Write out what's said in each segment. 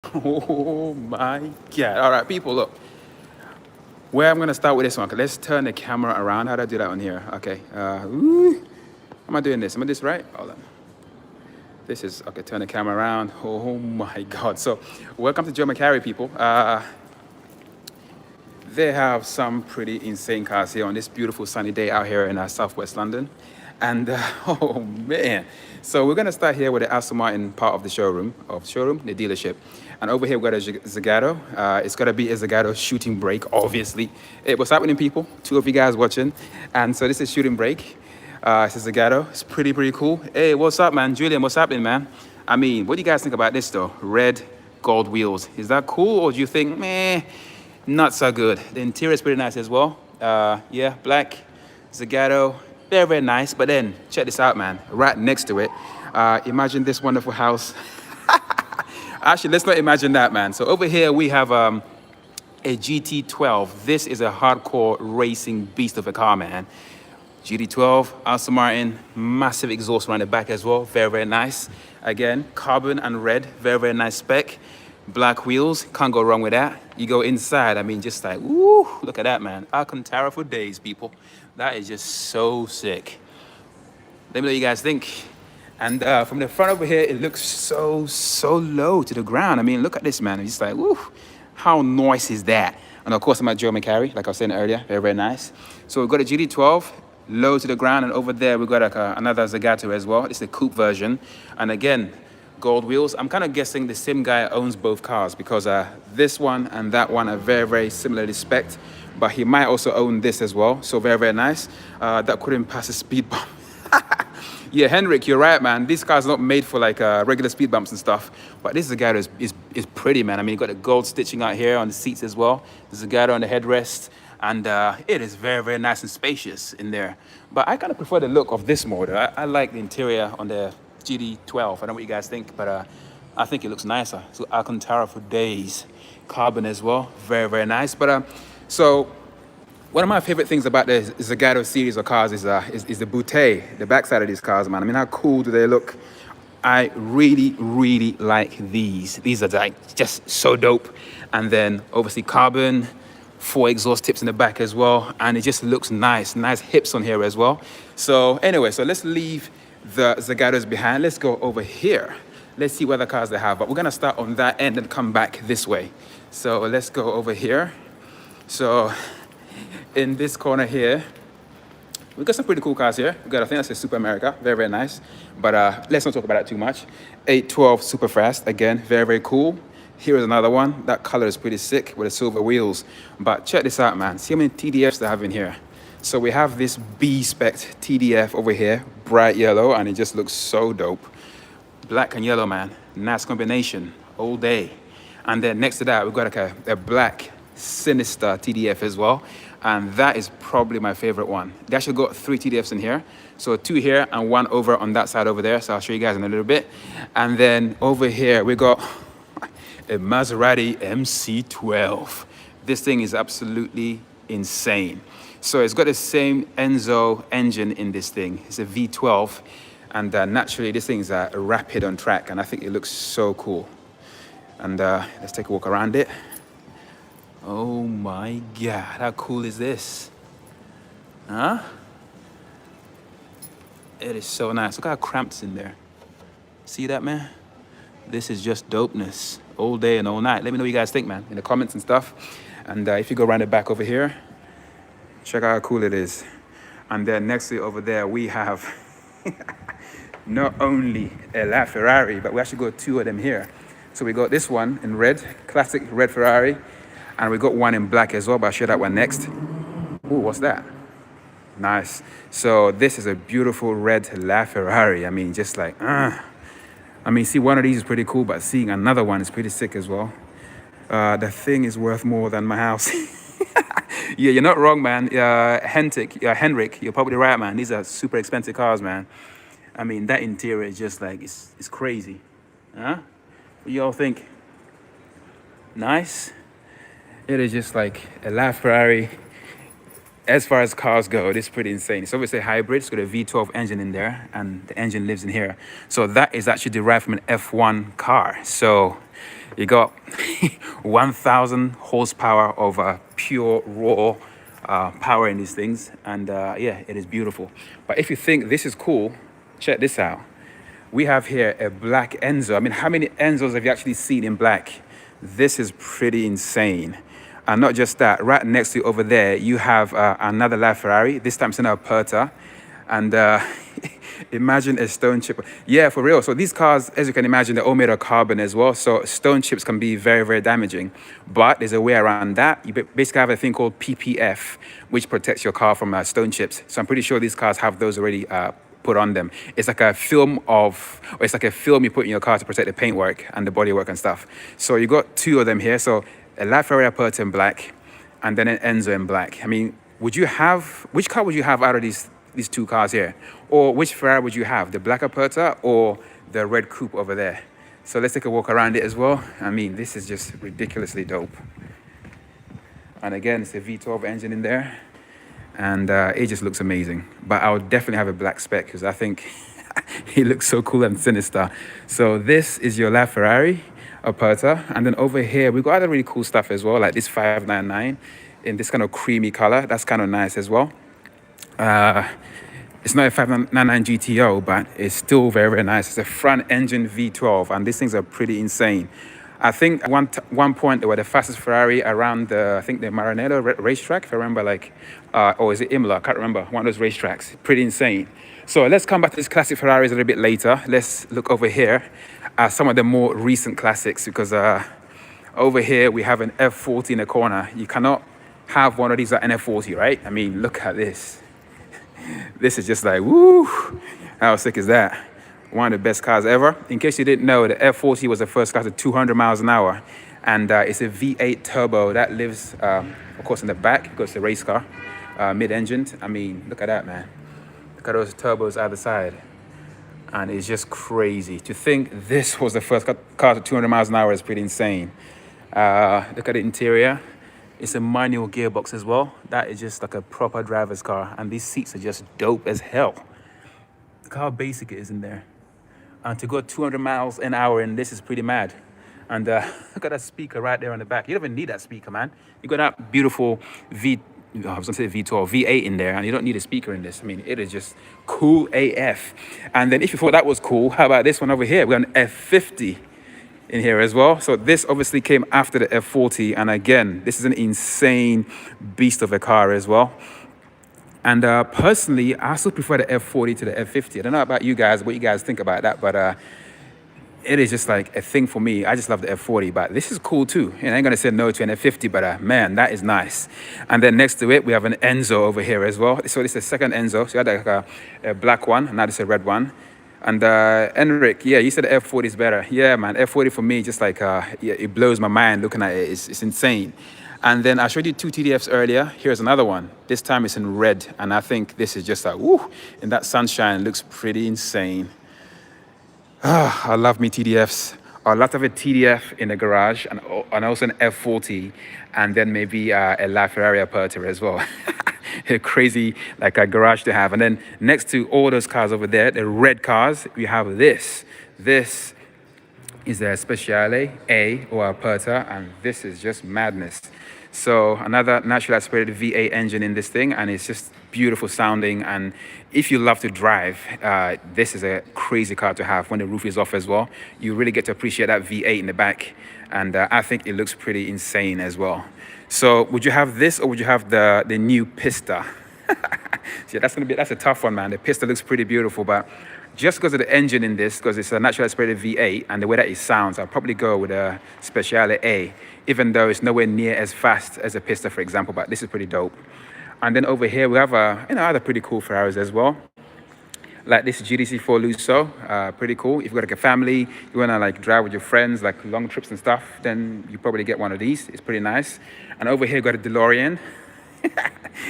Oh my God. All right, people, look. Where I'm going to start with this one. Okay, let's turn the camera around. How do I do that one here? Okay. Am I doing this? Am I this right? Hold on. This is, okay, turn the camera around. Oh my God. So, welcome to Joe Macari, people. They have some pretty insane cars here on this beautiful sunny day out here in southwest London. And oh man. So we're gonna start here with the Aston Martin part of the showroom, the dealership. And over here we've got a Zagato. It's gonna be a Zagato shooting brake, obviously. Hey, what's happening, people? Two of you guys watching. And so this is shooting brake. It's a Zagato. It's pretty cool. Hey, what's up, man? Julian, what's happening, man? I mean, what do you guys think about this though? Red gold wheels. Is that cool, or do you think, meh? Not so good. The interior is pretty nice as well. Yeah, black Zagato, very nice. But then check this out, man. Right next to it, imagine this wonderful house. Actually, let's not imagine that, man. So over here we have a GT12. This is a hardcore racing beast of a car, man. GT12, Aston Martin, massive exhaust around the back as well. Very nice. Again, carbon and red, very nice spec. Black wheels, can't go wrong with that. You go inside, I mean, just like, woo, look at that, man. Alcantara for days, people. That is just so sick. Let me know what you guys think. And from the front over here, it looks so low to the ground. I mean, look at this, man. It's just like, woo, how nice is that? And of course, I'm at Joe Macari, like I was saying earlier, very nice. So we've got a GT12, low to the ground, and over there, we've got like another Zagato as well. It's the coupe version. And again, gold wheels. I'm kind of guessing the same guy owns both cars because this one and that one are very similarly spec'd, but he might also own this as well. So very nice. That couldn't pass a speed bump. Yeah, Henrik, you're right, man. This car's not made for like regular speed bumps and stuff, but this Zagato is pretty, man. I mean, you got the gold stitching out here on the seats as well. The Zagato on the headrest, and it is very nice and spacious in there. But I kind of prefer the look of this motor. I like the interior on the GT12. I don't know what you guys think, but I think it looks nicer. So Alcantara for days. Carbon as well, very nice. But so one of my favorite things about the Zagato series of cars is the boutte, the backside of these cars, man. I mean, how cool do they look? I really like these. These are like just so dope. And then obviously carbon, 4 exhaust tips in the back as well, and it just looks nice hips on here as well. So anyway, so let's leave the Zagatos behind. Let's go over here. Let's see what other cars they have, but we're gonna start on that end and come back this way. So let's go over here. So in this corner here, we've got some pretty cool cars here. We've got, I think that's a Super America, very nice. But let's not talk about that too much. 812 Super Fast, again, very cool. Here is another one. That color is pretty sick with the silver wheels. But check this out, man. See how many TDFs they have in here. So we have this B-spec TDF over here, bright yellow, and it just looks so dope. Black and yellow, man. Nice combination all day. And then next to that, we've got like a black Sinister TDF as well. And that is probably my favorite one. They actually got 3 TDFs in here. So 2 here and 1 over on that side over there. So I'll show you guys in a little bit. And then over here, we got a Maserati MC12. This thing is absolutely insane. So it's got the same Enzo engine in this thing. It's a V12. And naturally, this thing is rapid on track. And I think it looks so cool. And let's take a walk around it. Oh my God, how cool is this? Huh? It is so nice. Look how cramped it's in there. See that, man? This is just dopeness all day and all night. Let me know what you guys think, man, in the comments and stuff. And if you go around the back over here, check out how cool it is. And then next to it over there, we have not only a LaFerrari, but we actually got 2 of them here. So we got this one in red, classic red Ferrari. And we got one in black as well, but I'll show that one next. Ooh, what's that? Nice. So this is a beautiful red LaFerrari. I mean, just like, I mean, see, one of these is pretty cool, but seeing another one is pretty sick as well. The thing is worth more than my house. Yeah, you're not wrong, man. Henrik, you're probably right, man. These are super expensive cars, man. I mean, that interior is just like, it's crazy. Huh? What y'all think? Nice? It is just like a LaFerrari as far as cars go, it's pretty insane. It's obviously a hybrid. It's got a V12 engine in there, and the engine lives in here. So that is actually derived from an F1 car. So you got 1,000 horsepower of pure raw power in these things, and yeah, it is beautiful. But if you think this is cool, check this out. We have here a black Enzo. I mean, how many Enzos have you actually seen in black? This is pretty insane. And not just that, right next to you over there, you have another LaFerrari. This time it's in a Aperta. And imagine a stone chip. Yeah, for real. So these cars, as you can imagine, they're all made of carbon as well. So stone chips can be very, very damaging. But there's a way around that. You basically have a thing called PPF, which protects your car from stone chips. So I'm pretty sure these cars have those already put on them. It's like a film you put in your car to protect the paintwork and the bodywork and stuff. So you got two of them here. So a LaFerrari Aperta in black, and then an Enzo in black. I mean, which car would you have out of these two cars here? Or which Ferrari would you have, the black Aperta or the red coupe over there? So let's take a walk around it as well. I mean, this is just ridiculously dope. And again, it's a V12 engine in there, and it just looks amazing. But I would definitely have a black spec because I think it looks so cool and sinister. So this is your LaFerrari Aperta, and then over here we got other really cool stuff as well, like this 599 in this kind of creamy color. That's kind of nice as well. It's not a 599 GTO, but it's still very, very nice. It's a front engine V12, and these things are pretty insane. I think at one point they were the fastest Ferrari around the Maranello racetrack, if I remember, like, or is it Imola? I can't remember, one of those racetracks. Pretty insane. So let's come back to this classic Ferraris a little bit later. Let's look over here at some of the more recent classics, because over here we have an F40 in the corner. You cannot have one of these at an F40, right? I mean, look at this. This is just like, woo! How sick is that? One of the best cars ever. In case you didn't know, the F40 was the first car to 200 miles an hour. And it's a V8 turbo that lives, of course, in the back, because it's a race car, mid-engined. I mean, look at that, man. Look at those turbos either side. And it's just crazy. To think this was the first car to 200 miles an hour is pretty insane. Look at the interior. It's a manual gearbox as well. That is just like a proper driver's car. And these seats are just dope as hell. Look how basic it is in there. And to go 200 miles an hour in this is pretty mad. And look at that speaker right there on the back. You don't even need that speaker, man. You got that beautiful V8 in there, and you don't need a speaker in this. I mean, it is just cool AF. And then if you thought that was cool, how about this one over here? We got an F50 in here as well. So this obviously came after the F40, and again, this is an insane beast of a car as well. And personally, I still prefer the F40 to the F50. I don't know about you guys, what you guys think about that, but it is just like a thing for me. I just love the F40, but this is cool too. And I ain't gonna say no to an F50, but man, that is nice. And then next to it, we have an Enzo over here as well. So this is the second Enzo. So you had like a black one, and now this is a red one. And Enric, yeah, you said the F40 is better. Yeah, man, F40 for me, just like, yeah, it blows my mind looking at it. It's insane. And then I showed you two TDFs earlier. Here's another one. This time it's in red. And I think this is just like, woo, in that sunshine, looks pretty insane. I love me TDFs. A lot of a TDF in the garage, and also an F40, and then maybe a LaFerrari Aperta as well. A crazy, like a garage to have. And then next to all those cars over there, the red cars, we have this. This is a Speciale A or Aperta, and this is just madness. So another naturally aspirated V8 engine in this thing, and it's just beautiful sounding. And if you love to drive, this is a crazy car to have when the roof is off as well. You really get to appreciate that V8 in the back, and I think it looks pretty insane as well. So would you have this, or would you have the new Pista? So that's a tough one, man. The Pista looks pretty beautiful, but just because of the engine in this, because it's a naturally aspirated V8 and the way that it sounds, I'll probably go with a Speciale A, even though it's nowhere near as fast as a Pista, for example, but this is pretty dope. And then over here, we have other pretty cool Ferraris as well. Like this GDC4 Lusso, pretty cool. If you've got like a family, you wanna like drive with your friends, like long trips and stuff, then you probably get one of these. It's pretty nice. And over here, we've got a DeLorean.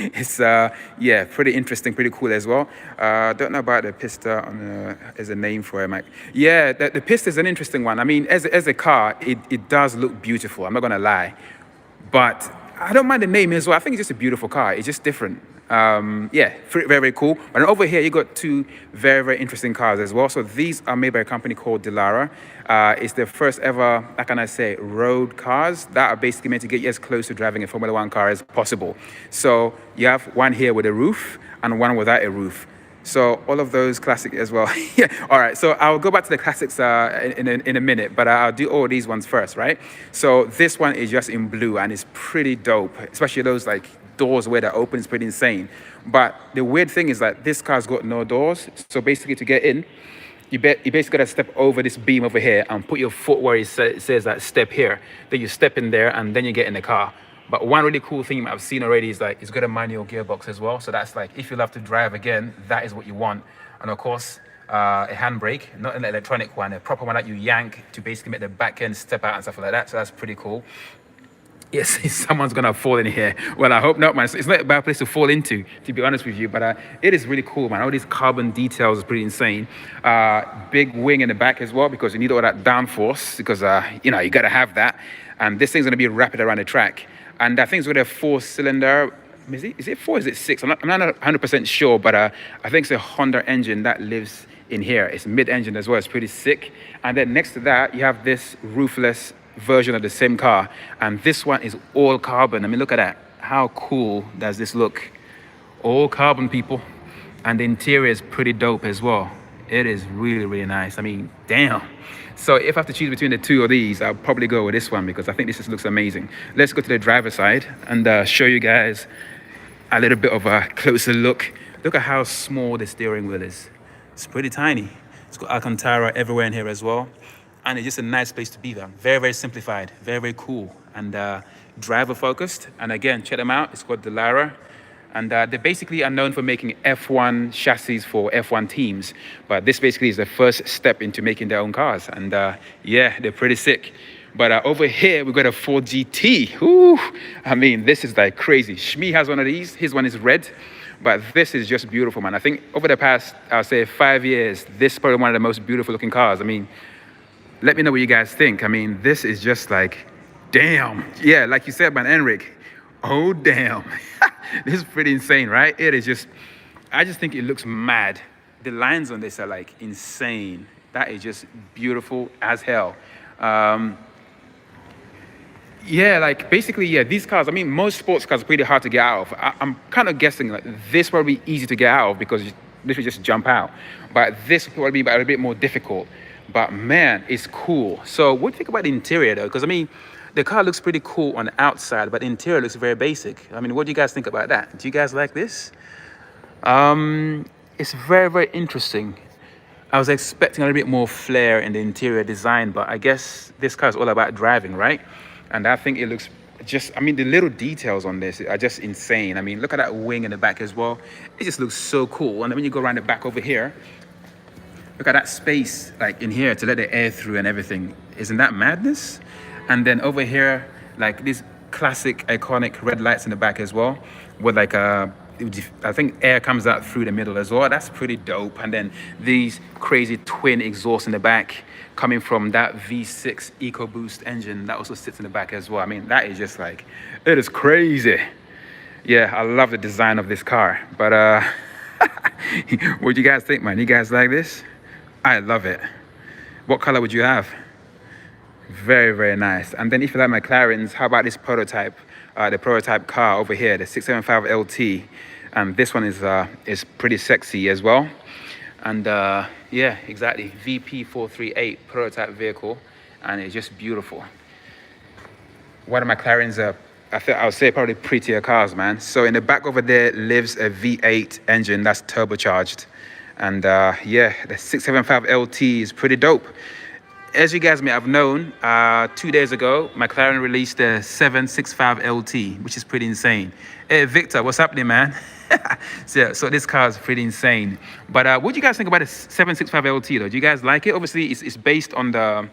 It's yeah, pretty interesting, pretty cool as well. Don't know about the Pista as a name for it, Mike. Yeah, the Pista is an interesting one. I mean, as a car, it does look beautiful. I'm not gonna lie, but I don't mind the name as well. I think it's just a beautiful car. It's just different. Yeah, very, very cool. But over here, you got two very, very interesting cars as well. So these are made by a company called TheRawkus. It's the first ever, how can I say, road cars that are basically meant to get you as close to driving a Formula One car as possible. So you have one here with a roof and one without a roof. So all of those classic as well. Yeah. All right. So I'll go back to the classics in a minute, but I'll do all these ones first, right? So this one is just in blue and it's pretty dope, especially those like doors where they're open. It's pretty insane. But the weird thing is that this car's got no doors. So basically to get in, you basically got to step over this beam over here and put your foot where it says that step here. Then you step in there and then you get in the car. But one really cool thing I've seen already is like it's got a manual gearbox as well. So that's like if you love to drive again, that is what you want. And of course, a handbrake, not an electronic one, a proper one that you yank to basically make the back end step out and stuff like that. So that's pretty cool. Yes, someone's gonna fall in here. Well, I hope not, man. It's not a bad place to fall into, to be honest with you. But it is really cool, man. All these carbon details is pretty insane. Big wing in the back as well because you need all that downforce because you know you gotta have that. And this thing's gonna be rapid around the track. And I think it's got a 4-cylinder. Is it 4 or is it 6? I'm not 100% sure, but I think it's a Honda engine that lives in here. It's mid-engine as well. It's pretty sick. And then next to that, you have this roofless version of the same car. And this one is all carbon. I mean, look at that. How cool does this look? All carbon, people. And the interior is pretty dope as well. It is really, really nice. I mean, damn. So if I have to choose between the two of these, I'll probably go with this one because I think this just looks amazing. Let's go to the driver's side and show you guys a little bit of a closer look. Look at how small the steering wheel is. It's pretty tiny. It's got Alcantara everywhere in here as well. And it's just a nice place to be there. Very, very simplified, very, very cool. And driver focused. And again, check them out. It's called TheRawkus. And they basically are known for making F1 chassis for F1 teams. But this basically is the first step into making their own cars. And yeah, they're pretty sick. But over here, we've got a Ford GT. Ooh, I mean, this is like crazy. Shmi has one of these. His one is red. But this is just beautiful, man. I think over the past, I'll say 5 years, this is probably one of the most beautiful looking cars. I mean, let me know what you guys think. I mean, this is just like, damn. Yeah, like you said, man, Enric. Oh, damn. This is pretty insane, right? It is just, I just think it looks mad. The lines on this are like insane. That is just beautiful as hell. Yeah, like basically, yeah, these cars, I mean, most sports cars are pretty hard to get out of. I'm kind of guessing like this will be easy to get out of because you literally just jump out. But this will be a bit more difficult. But man, it's cool. So what do you think about the interior though? Because I mean, the car looks pretty cool on the outside, but the interior looks very basic. I mean, what do you guys think about that? Do you guys like this? It's very, very interesting. I was expecting a little bit more flair in the interior design, but I guess this car is all about driving, right? And I think it looks just, I mean, the little details on this are just insane. I mean, look at that wing in the back as well. It just looks so cool. And then when you go around the back over here, look at that space like in here to let the air through and everything. Isn't that madness? And then over here, like these classic iconic red lights in the back as well, with like I think air comes out through the middle as well. That's pretty dope. And then these crazy twin exhausts in the back coming from that V6 EcoBoost engine that also sits in the back as well. I mean, that is just like, it is crazy. Yeah, I love the design of this car. But what do you guys think, man? You guys like this? I love it. What color would you have? Very, very nice. And then if you like McLarens, how about this prototype? The prototype car over here, the 675 LT. And this one is pretty sexy as well. And yeah, exactly. VP438 prototype vehicle. And it's just beautiful. One of McLarens are, I would say, probably prettier cars, man. So in the back over there lives a V8 engine that's turbocharged. And yeah, the 675 LT is pretty dope. As you guys may have known, 2 days ago, McLaren released the 765 LT, which is pretty insane. Hey, Victor, what's happening, man? So this car is pretty insane. But what do you guys think about the 765 LT, though? Do you guys like it? Obviously, it's based on the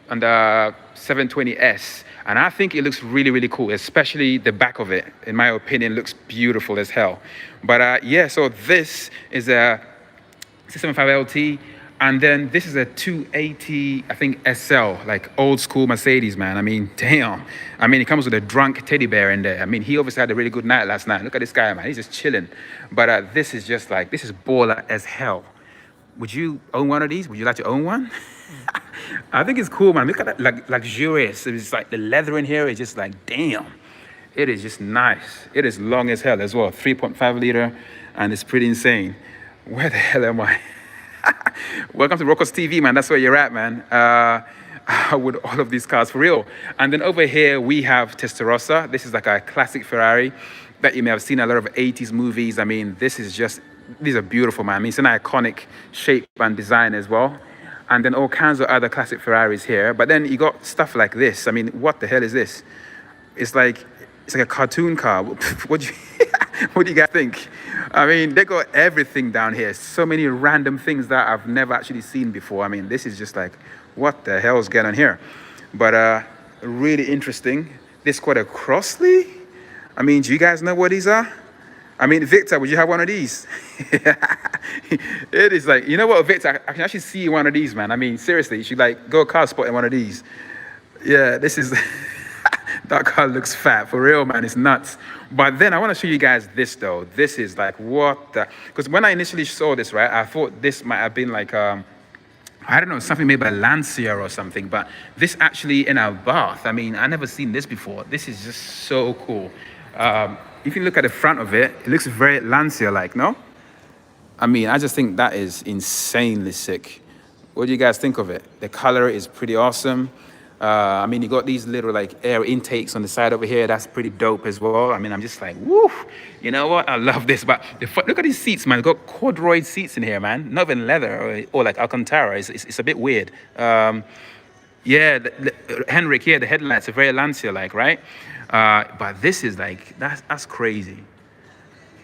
720S. And I think it looks really, really cool, especially the back of it. In my opinion, looks beautiful as hell. But yeah, so this is a 675 LT. And then this is a 280, I think, SL, like old school Mercedes, man. I mean, damn. I mean, it comes with a drunk teddy bear in there. I mean, he obviously had a really good night last night. Look at this guy, man. He's just chilling. But this is just like, this is baller as hell. Would you own one of these? Would you like to own one? I think it's cool, man. Look at that, like luxurious. It's like the leather in here is just like, damn. It is just nice. It is long as hell as well. 3.5 liter, and it's pretty insane. Where the hell am I? Welcome to Rawkustv, man. That's where you're at, man. With all of these cars for real. And then over here we have Testarossa. This is like a classic Ferrari that you may have seen in a lot of 80s movies. I mean, this is just, these are beautiful, man. I mean, it's an iconic shape and design as well. And then all kinds of other classic Ferraris here. But then you got stuff like this. I mean, what the hell is this? It's like a cartoon car. What do you guys think? I mean, they got everything down here. So many random things that I've never actually seen before. I mean, this is just like, what the hell's going on here? But really interesting. This quite a Crossley. I mean, do you guys know what these are? I mean, Victor, would you have one of these? It is like, you know what, Victor, I can actually see one of these, man. I mean, seriously, you should like go car spot in one of these. Yeah, this is... That car looks fat, for real, man. It's nuts. But then I want to show you guys this, though. This is like, what the... Because when I initially saw this, right, I thought this might have been like, I don't know, something made by Lancia or something. But this actually in a bath. I mean, I never seen this before. This is just so cool. If you look at the front of it, it looks very Lancia-like, no? I mean, I just think that is insanely sick. What do you guys think of it? The color is pretty awesome. I mean, you got these little like air intakes on the side over here. That's pretty dope as well. I mean, I'm just like, woo, you know what? I love this. But look at these seats, man. Got corduroy seats in here, man. Not even leather or like Alcantara. It's a bit weird. Yeah, Henrik here, the headlights are very Lancia-like, right? But this is like, that's crazy.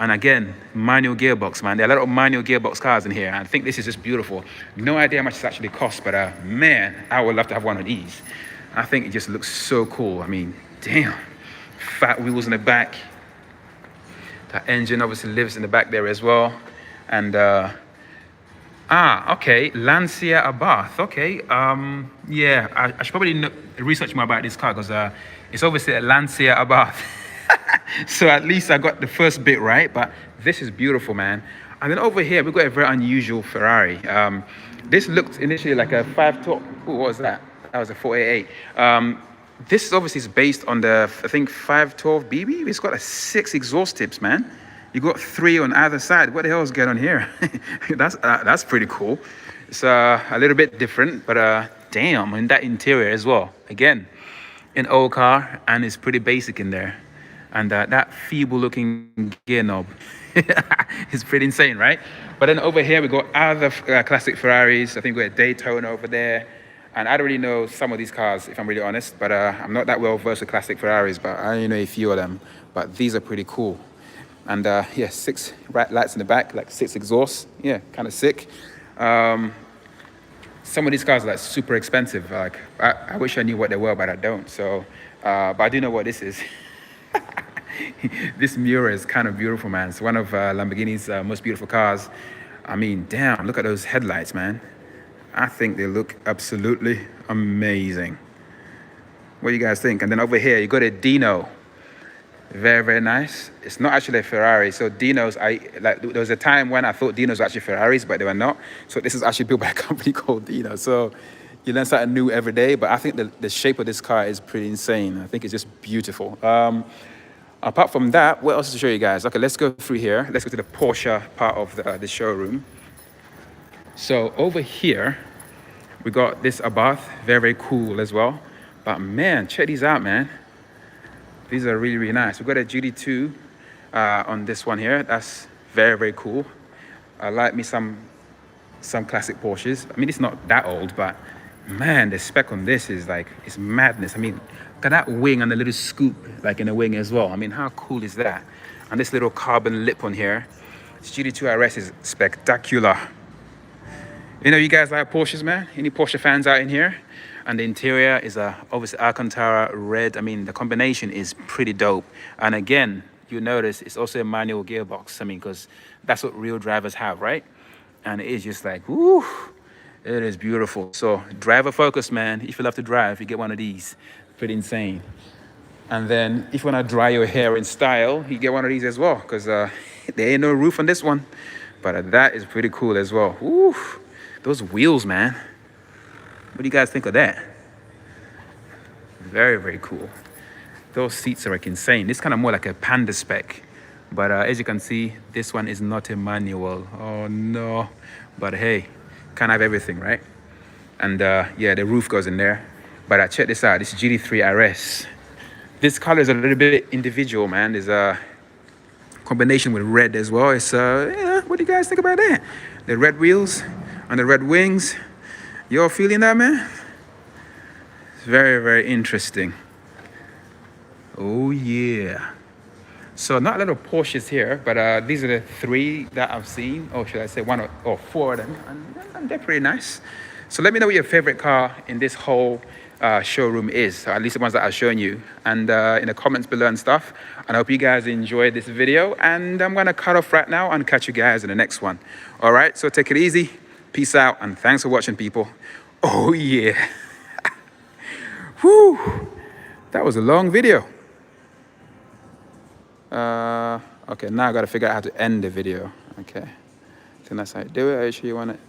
And again, manual gearbox, man. There are a lot of manual gearbox cars in here. And I think this is just beautiful. No idea how much it actually costs, but man, I would love to have one of these. I think it just looks so cool. I mean, damn. Fat wheels in the back. That engine obviously lives in the back there as well. And, okay, Lancia Abarth. Okay, yeah, I should probably research more about this car because it's obviously a Lancia Abarth. So at least I got the first bit right, but this is beautiful, man. And then over here, we've got a very unusual Ferrari. This looked initially like a 5-top, what was that? That was a 488. This is obviously based on the, I think, 512 BB. It's got a 6 exhaust tips, man. You got 3 on either side. What the hell is going on here? That's pretty cool. It's a little bit different, but damn, in that interior as well. Again, an old car, and it's pretty basic in there. And that feeble-looking gear knob is pretty insane, right? But then over here, we got other classic Ferraris. I think we got a Daytona over there. And I don't really know some of these cars, if I'm really honest. But I'm not that well-versed with classic Ferraris, but I only know a few of them. But these are pretty cool. And yeah, 6 bright lights in the back, like 6 exhausts. Yeah, kind of sick. Some of these cars are like super expensive. Like I wish I knew what they were, but I don't. So, but I do know what this is. This Miura is kind of beautiful, man. It's one of Lamborghini's most beautiful cars. I mean, damn, look at those headlights, man. I think they look absolutely amazing. What do you guys think? And then over here, you got a Dino. Very, very nice. It's not actually a Ferrari. So Dinos, there was a time when I thought Dinos were actually Ferraris, but they were not. So this is actually built by a company called Dino. So you learn something new every day. But I think the shape of this car is pretty insane. I think it's just beautiful. Apart from that, what else to show you guys? Okay, let's go through here. Let's go to the Porsche part of the showroom. So over here, we got this Abarth, very, very cool as well. But man, check these out, man. These are really, really nice. We've got a GT2 on this one here. That's very, very cool. I like me some classic Porsches. I mean, it's not that old, but man, the spec on this is like, it's madness. I mean, look at that wing and the little scoop like in the wing as well. I mean, how cool is that? And this little carbon lip on here. This GT2 RS is spectacular. You know, you guys like Porsches, man? Any Porsche fans out in here? And the interior is obviously Alcantara red. I mean, the combination is pretty dope. And again, you notice it's also a manual gearbox. I mean, because that's what real drivers have, right? And it is just like, woo. It is beautiful. So driver focus, man. If you love to drive, you get one of these. Pretty insane. And then if you want to dry your hair in style, you get one of these as well, because there ain't no roof on this one. But that is pretty cool as well. Ooh, those wheels, man. What do you guys think of that? Very, very cool. Those seats are like insane. This is kind of more like a Panda spec. But as you can see, this one is not a manual. Oh no. But hey, can't have everything, right? And yeah, the roof goes in there. But check this out. This GT3 RS. This color is a little bit individual, man. There's a combination with red as well. It's yeah, what do you guys think about that? The red wheels and the red wings. You all feeling that, man? It's very, very interesting. Oh yeah. So not a lot of Porsches here, but these are the 3 that I've seen, or should I say 1 or 4 of them, and they're pretty nice. So let me know what your favorite car in this whole showroom is, or at least the ones that I've shown you, and in the comments below and stuff. And I hope you guys enjoyed this video, and I'm gonna cut off right now and catch you guys in the next one. All right, so take it easy, peace out, and thanks for watching, people. Oh yeah. Whew, that was a long video. Okay, now I gotta figure out how to end the video. Okay, I think that's how you do it. Are you sure you want it?